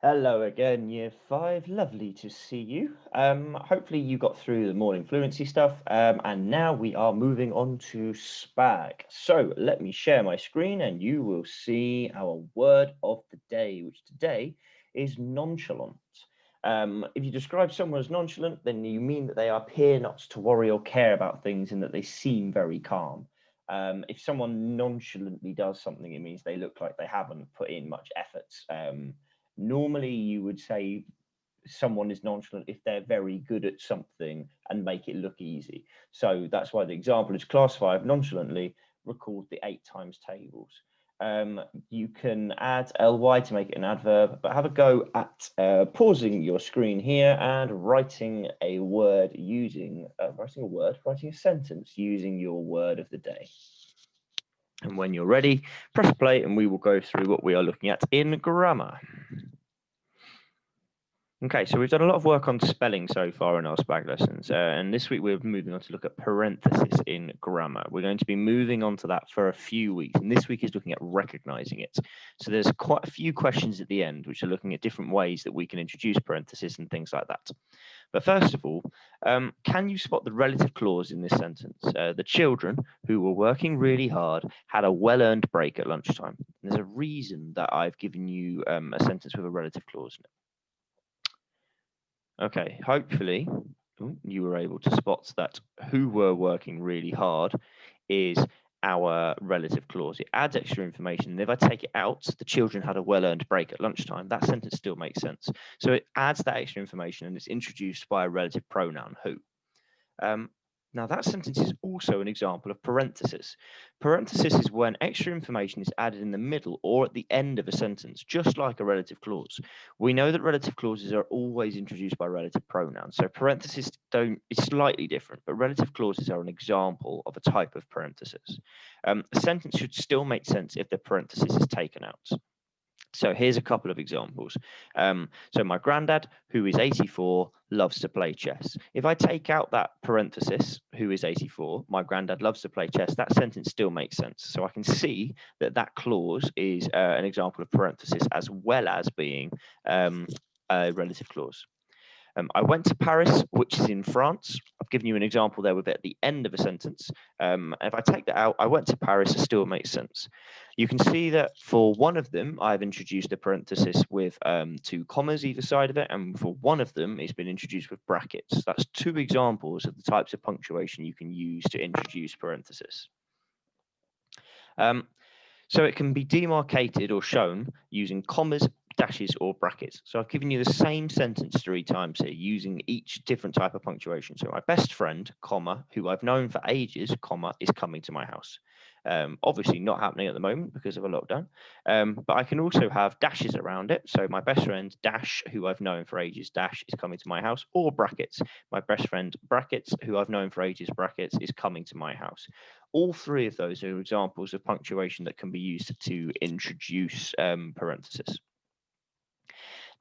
Hello again, Year 5. Lovely to see you. Hopefully you got through the morning fluency stuff, and now we are moving on to SPAG. So let me share my screen and you will see our word of the day, which today is nonchalant. If you describe someone as nonchalant, then you mean that they appear not to worry or care about things and that they seem very calm. If someone nonchalantly does something, it means they look like they haven't put in much effort. Normally, you would say someone is nonchalant if they're very good at something and make it look easy. So that's why the example is class 5 nonchalantly record the 8 times tables. You can add ly to make it an adverb, but have a go at pausing your screen here and writing a word using writing a sentence using your word of the day. And when you're ready, press play and we will go through what we are looking at in grammar. Okay, so we've done a lot of work on spelling so far in our SPAG lessons, and this week we're moving on to look at parenthesis in grammar. We're going to be moving on to that for a few weeks, and this week is looking at recognizing it. So there's quite a few questions at the end, which are looking at different ways that we can introduce parenthesis and things like that. But first of all, can you spot the relative clause in this sentence? The children who were working really hard had a well-earned break at lunchtime. And there's a reason that I've given you a sentence with a relative clause in it. Okay, hopefully you were able to spot that who were working really hard is our relative clause. It adds extra information. And if I take it out, the children had a well-earned break at lunchtime, that sentence still makes sense. So it adds that extra information and it's introduced by a relative pronoun, who. Now that sentence is also an example of parenthesis. Parenthesis is when extra information is added in the middle or at the end of a sentence, just like a relative clause. We know that relative clauses are always introduced by relative pronouns. So parenthesis is slightly different, but relative clauses are an example of a type of parenthesis. A sentence should still make sense if the parenthesis is taken out. So here's a couple of examples. So my granddad, who is 84, loves to play chess. If I take out that parenthesis, who is 84, my granddad loves to play chess, that sentence still makes sense. So I can see that that clause is an example of parenthesis as well as being a relative clause. I went to Paris, which is in France. I've given you an example there with it at the end of a sentence. If I take that out, I went to Paris, it still makes sense. You can see that for one of them, I've introduced a parenthesis with 2 commas either side of it, and for one of them, it's been introduced with brackets. That's 2 examples of the types of punctuation you can use to introduce parenthesis. So it can be demarcated or shown using commas, dashes, or brackets. So I've given you the same sentence 3 times here using each different type of punctuation. So my best friend, comma, who I've known for ages, comma, is coming to my house. Obviously not happening at the moment because of a lockdown, but I can also have dashes around it. So my best friend, dash, who I've known for ages, dash, is coming to my house, or brackets. My best friend, brackets, who I've known for ages, brackets, is coming to my house. All 3 of those are examples of punctuation that can be used to introduce parenthesis.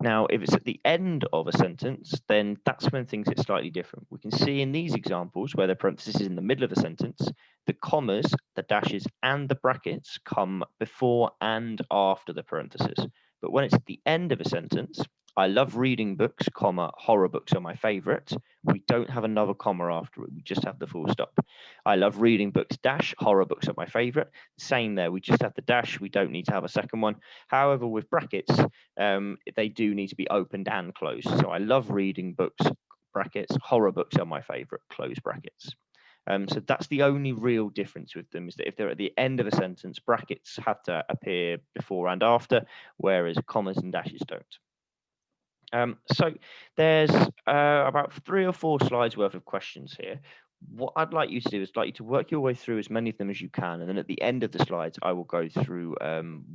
Now, if it's at the end of a sentence, then that's when things get slightly different. We can see in these examples where the parenthesis is in the middle of a sentence, the commas, the dashes, and the brackets come before and after the parenthesis. But when it's at the end of a sentence, I love reading books, comma, horror books are my favorite. We don't have another comma after it. We just have the full stop. I love reading books, dash, horror books are my favorite. Same there. We just have the dash. We don't need to have a second one. However, with brackets, they do need to be opened and closed. So I love reading books, brackets, horror books are my favorite, close brackets. So that's the only real difference with them, is that if they're at the end of a sentence, brackets have to appear before and after, whereas commas and dashes don't. So there's about 3 or 4 slides worth of questions here. What I'd like you to do is like you to work your way through as many of them as you can, and then at the end of the slides, I will go through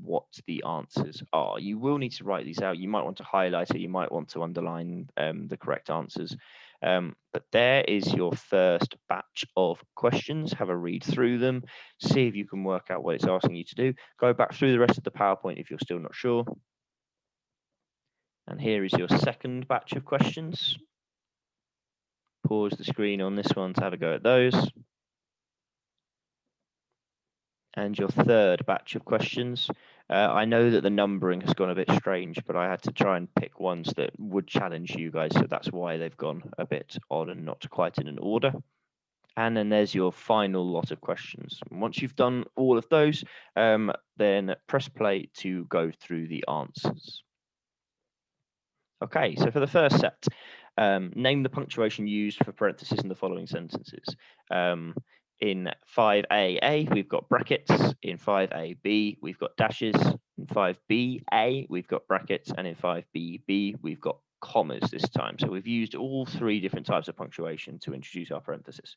what the answers are. You will need to write these out. You might want to highlight it. You might want to underline the correct answers. But there is your first batch of questions. Have a read through them. See if you can work out what it's asking you to do. Go back through the rest of the PowerPoint if you're still not sure. And here is your second batch of questions. Pause the screen on this one to have a go at those. And your third batch of questions. I know that the numbering has gone a bit strange, but I had to try and pick ones that would challenge you guys, so that's why they've gone a bit odd and not quite in an order. And then there's your final lot of questions. And once you've done all of those, then press play to go through the answers. Okay, so for the first set, name the punctuation used for parentheses in the following sentences. In 5AA, we've got brackets. In 5AB, we've got dashes. In 5BA, we've got brackets. And in 5BB, we've got commas this time. So we've used all three different types of punctuation to introduce our parenthesis.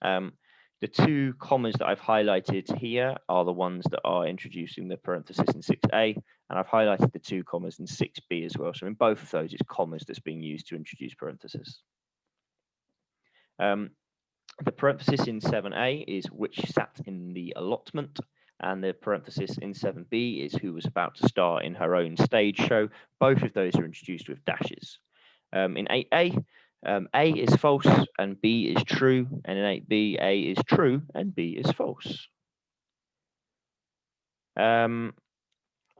The two commas that I've highlighted here are the ones that are introducing the parenthesis in 6A, and I've highlighted the two commas in 6B as well. So in both of those, it's commas that's being used to introduce parenthesis. The parenthesis in 7A is which sat in the allotment, and the parenthesis in 7B is who was about to star in her own stage show. Both of those are introduced with dashes. In 8A, A is false and B is true, and in 8B, A is true and B is false.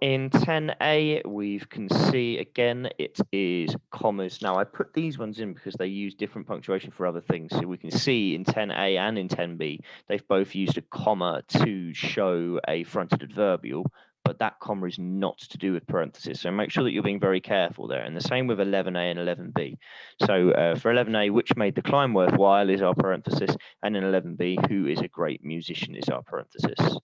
In 10A, we can see again it is commas. Now I put these ones in because they use different punctuation for other things. So we can see in 10A and in 10B, they've both used a comma to show a fronted adverbial, but that comma is not to do with parentheses. So make sure that you're being very careful there. And the same with 11A and 11B. So for 11A, which made the climb worthwhile is our parenthesis, and in 11B, who is a great musician is our parenthesis.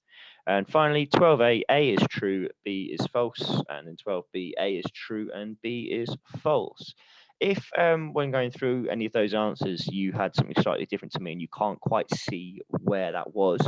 And finally, 12A, A is true, B is false, and in 12B, A is true and B is false. If when going through any of those answers, you had something slightly different to me and you can't quite see where that was,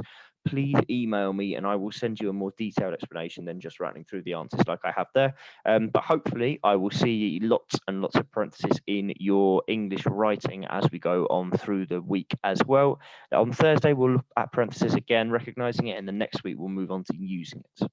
please email me and I will send you a more detailed explanation than just running through the answers like I have there. But hopefully I will see lots and lots of parentheses in your English writing as we go on through the week as well. On Thursday, we'll look at parentheses again, recognizing it, and the next week we'll move on to using it.